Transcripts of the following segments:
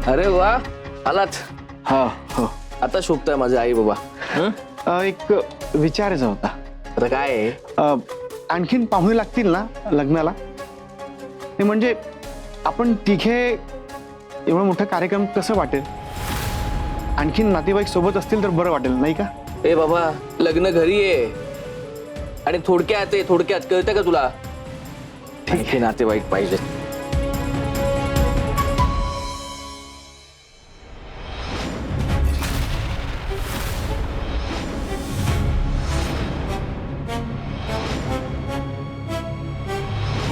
अरे वा, आलात. हा हो. आता शोभताय माझे आई बाबा. एक विचारायचा होता. आता काय आहे? आणखीन पाहुणे लागतील ना लग्नाला? ते म्हणजे आपण तिघे एवढा मोठा कार्यक्रम कसं वाटेल? आणखीन नातेवाईक सोबत असतील तर बरं वाटेल नाही का? ए बाबा, लग्न घरी आहे आणि थोडक्यात आहे, थोडक्यात कळतं का तुला? आणखी नातेवाईक पाहिजे.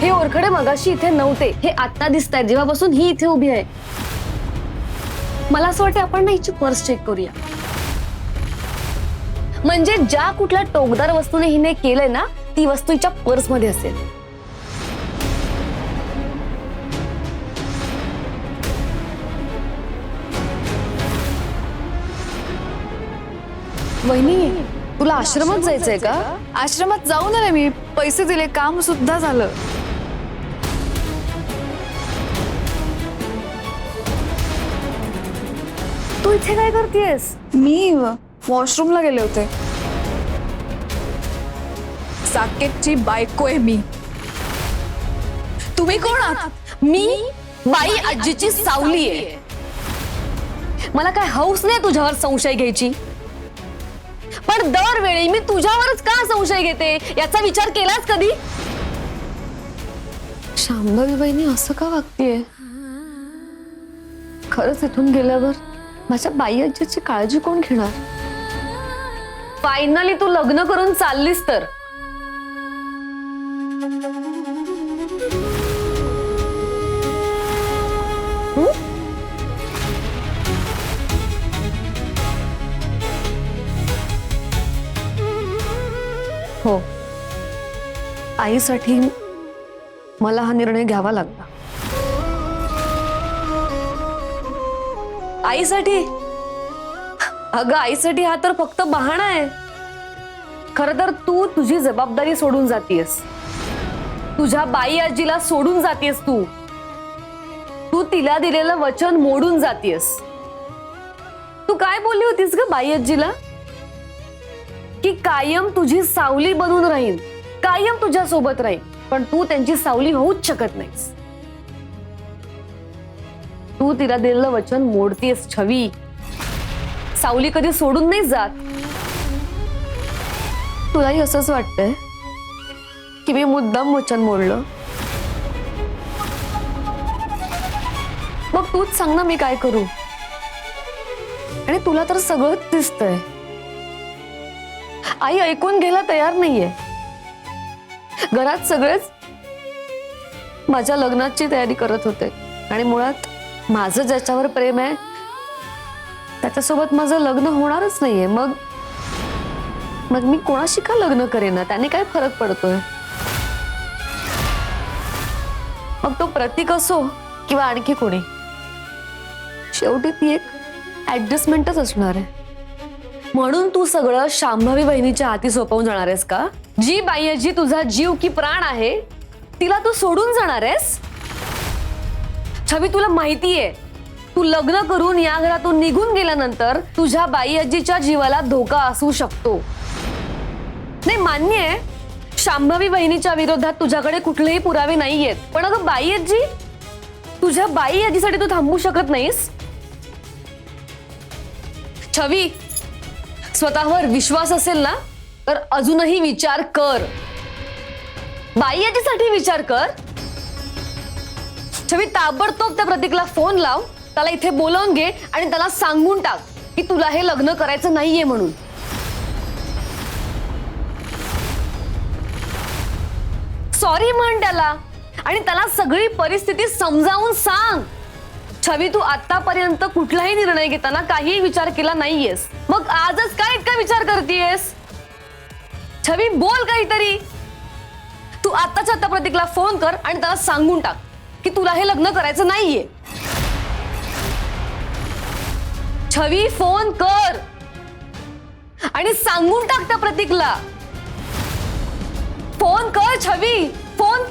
हे ओरखडे मगाशी इथे नव्हते, हे आता दिसत आहेत जेव्हापासून ही इथे उभी आहे. मला असं वाटतं आपण ना हिची पर्स चेक करूया. म्हणजे ज्या कुठल्या टोकदार वस्तूने हिने केलंय ना ती वस्तू हिच्या पर्स मध्ये असेल. वहिनी, तुला आश्रमात जायचंय का? आश्रमात जाऊन आले मी, पैसे दिले, काम सुद्धा झालं. तू इथे काय करतेयस? मी वॉशरूमला गेले होते. साकेतची बायको आहे मी. तुम्ही कोण आहात? मी बाई आजीची सावली आहे. मला काय हौस नाही तुझ्यावर संशय घ्यायची, पण दरवेळी मी तुझ्यावरच का संशय घेते याचा विचार केलास कधी? शांभवी बहिणी असं का वागतेय? खरंच इथून गेल्यावर माझ्या बाई आजीची काळजी कोण घेणार? फायनली तू लग्न करून चाललीस तर हो, आईसाठी मला हा निर्णय घ्यावा लागला. आईसाठी? अगं आईसाठी हा तर फक्त बहाणा आहे. खरं तर तू तुझी जबाबदारी सोडून जातीयस. तुझ्या बाई आजीला सोडून जातीयस. तू तिला दिलेलं वचन मोडून जातीयस. तू काय बोलली होतीस ग बाई आजीला? की कायम तुझी सावली बनून राहील, कायम तुझ्या सोबत राहील. पण तू त्यांची सावली होऊच शकत नाहीस. तू तिला दिलेलं वचन मोडतीयस छवी. सावली कधी सोडून नाही जात. तुलाही असंच वाटतंय की मी मुद्दाम वचन मोडलं? मग तूच सांग ना मी काय करू? आणि तुला तर सगळंच दिसतंय. आई ऐकून घ्यायला तयार नाहीये. घरात सगळेच माझ्या लग्नाची तयारी करत होते आणि मुळात माझं ज्याच्यावर प्रेम आहे त्याच्यासोबत माझं लग्न होणारच नाहीये. मग मी कोणाशी का लग्न करेना? त्याने काय फरक पडतोय? मग तो प्रतीक असो किंवा आणखी कोणी, शेवटी ती एक ऍडजस्टमेंटच असणार आहे. म्हणून तू सगळं शांभवी बहिणीच्या हाती सोपवून जाणार आहेस का? जी बाई आजी तुझा जीव की प्राण आहे तिला तू सोडून जाणार आहेस? छवी, तुला माहितीये तू लग्न करून या घरातून निघून गेल्यानंतर तुझ्या बाई आजीच्या जीवाला धोका असू शकतो. नाही, मान्य आहे शांभवी बहिणीच्या विरोधात तुझ्याकडे कुठलेही पुरावे नाहीयेत, पण अगं बाई आजी, तुझ्या बाई आजीसाठी तू थांबू शकत नाहीस? छवी, स्वतःवर विश्वास असेल ना तर अजूनही विचार कर. बाई आजीसाठी विचार कर. छवी, ताबडतोब त्या प्रतीकला फोन लाव, त्याला इथे बोलावून घे आणि त्याला सांगून टाक की तुला हे लग्न करायचं नाहीये म्हणून. सॉरी म्हण त्याला आणि त्याला सगळी परिस्थिती समजावून सांग. छवी, तू आतापर्यंत कुठलाही निर्णय घेताना काही विचार केला नाहीयेस, मग आजच काय इतका विचार करतेयस? छवी, बोल काहीतरी. तू आत्ताच्या आता प्रतीकला फोन कर आणि त्याला सांगून टाक की तुला हे लग्न करायचं नाहीये. छवी, फोन कर आणि सांगून टाक त्या प्रतीकला. फोन कर छवी, फोन